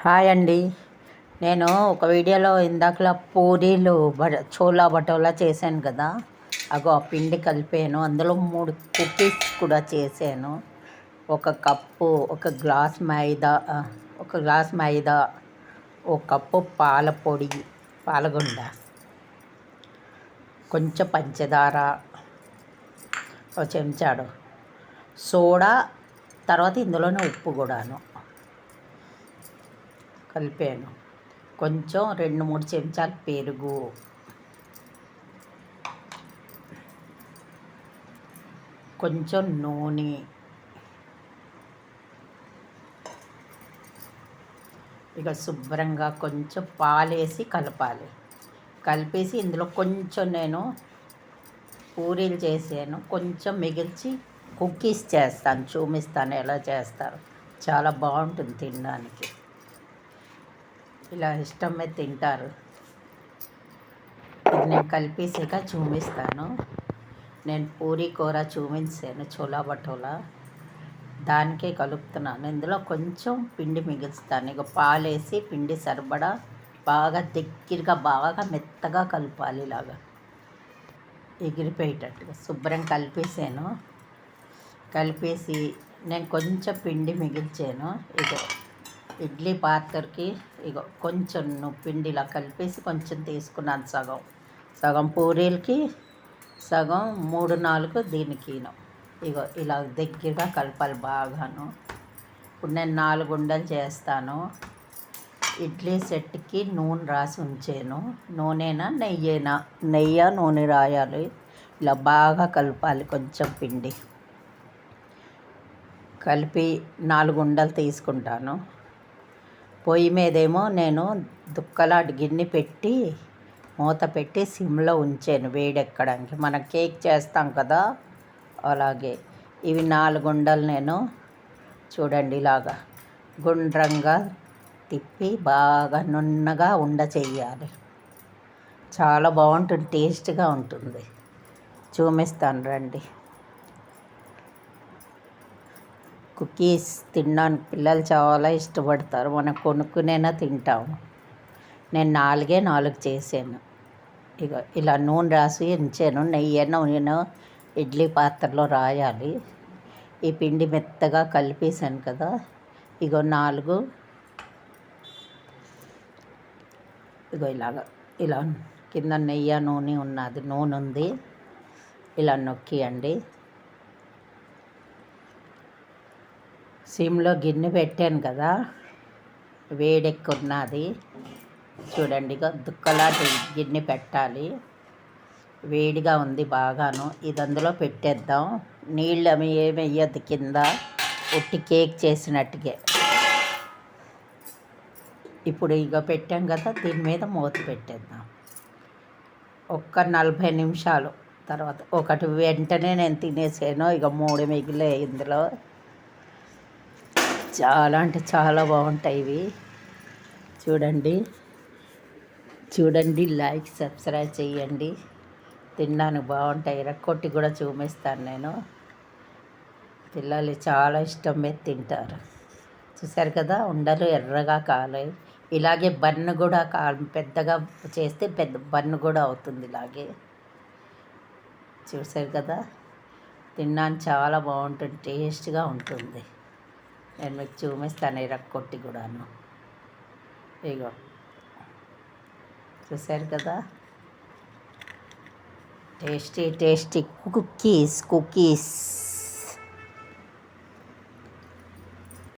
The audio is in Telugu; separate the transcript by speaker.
Speaker 1: హాయ్ అండి. నేను ఒక వీడియోలో ఇందాకలా పూరీలు చోలా భటోలా చేశాను కదా. అగో ఆ పిండి కలిపాను, అందులో 3 కుకీస్ కూడా చేశాను. ఒక గ్లాస్ మైదా, ఒక కప్పు పాల పొడి, పాలగుండ, కొంచెం పంచదార, ఒక చెంచాడు సోడా, తర్వాత ఇందులోనే ఉప్పు కూడాను కలిపాను. కొంచెం 2-3 చెంచాలు పెరుగు, కొంచెం నూనె, ఇక శుభ్రంగా కొంచెం పాలేసి కలపాలి. కలిపేసి ఇందులో కొంచెం నేను పూరీలు చేసాను, కొంచెం మిగిల్చి కుకీస్ చేస్తాను, చూపిస్తాను ఎలా చేస్తారు. చాలా బాగుంటుంది తినడానికి, ఇలా ఇష్టం మీద తింటారు. ఇది నేను కలిపేసాక చూపిస్తాను. నేను పూరీ కూర చూపించాను, చోలా భటోలా, దానికే కలుపుతున్నాను. ఇందులో కొంచెం పిండి మిగులుస్తాను. ఇక పాలేసి పిండి సరిపడా బాగా దగ్గరగా బాగా మెత్తగా కలపాలి. ఇలాగా ఎగిరిపోయేటట్టుగా శుభ్రం కలిపేసాను. కలిపేసి నేను కొంచెం పిండి మిగిల్చాను. ఇక ఇడ్లీ పాత్రకి కొంచెం పిండిలా కలిపేసి కొంచెం తీసుకున్నాను. సగం పూరీలకి, సగం 3-4 దీనికిను. ఇలా దగ్గరగా కలపాలి బాగాను. ఇప్పుడు నేను 4 ఉండలు చేస్తాను. ఇడ్లీ సెట్కి నూనె రాసి ఉంచాను. నూనె రాయాలి. ఇలా బాగా కలపాలి. కొంచెం పిండి కలిపి 4 ఉండలు తీసుకుంటాను. పొయ్యి మీదేమో నేను దుక్కలాంటి గిన్నె పెట్టి మూత పెట్టి సిమ్లో ఉంచాను వేడెక్కడానికి. మనం కేక్ చేస్తాం కదా, అలాగే ఇవి 4 ఉండలు నేను చూడండి ఇలాగా గుండ్రంగా తిప్పి బాగా నున్నగా ఉండ చెయ్యాలి. చాలా బాగుంటుంది, టేస్ట్గా ఉంటుంది. చూపిస్తాను రండి. కుకీస్ తినడానికి పిల్లలు చాలా ఇష్టపడతారు. మనం కొనుక్కునైనా తింటాము. నేను 4 చేశాను. ఇలా నూనె రాసి ఉంచాను. నూనె ఇడ్లీ పాత్రలో రాయాలి. ఈ పిండి మెత్తగా కలిపేసాను కదా. 4 ఇలా కింద నూనె ఉంది. ఇలా నొక్కియండి. సిమ్లో గిన్నె పెట్టాను కదా, వేడెక్కున్నది చూడండి. దుక్కలాంటి గిన్నె పెట్టాలి. వేడిగా ఉంది బాగాను. ఇది అందులో పెట్టేద్దాం. నీళ్ళు అవి ఏమి వేయద్దు కింద, ఉట్టి కేక్ చేసినట్టుగా. ఇప్పుడు పెట్టాం కదా, దీని మీద మూత పెట్టేద్దాం. 40 నిమిషాలు తర్వాత ఒకటి వెంటనే నేను తినేసాను. 3 మిగిలే ఇందులో. చాలా అంటే చాలా బాగుంటాయి ఇవి. చూడండి, లైక్ సబ్స్క్రైబ్ చేయండి. తినడానికి బాగుంటాయి. ఇరక్కొట్టి కూడా చూపిస్తాను నేను. పిల్లలు చాలా ఇష్టం మీద తింటారు. చూసారు కదా, ఉండలు ఎర్రగా కాలాయి. ఇలాగే బన్ను కూడా పెద్దగా చేస్తే పెద్ద బన్ను కూడా అవుతుంది. ఇలాగే చూసారు కదా, తినడానికి చాలా బాగుంటుంది, టేస్ట్గా ఉంటుంది. నేను మీకు చూపిస్తాను ఇరక్కొట్టి కూడాను. చూసారు కదా, టేస్టీ కుకీస్.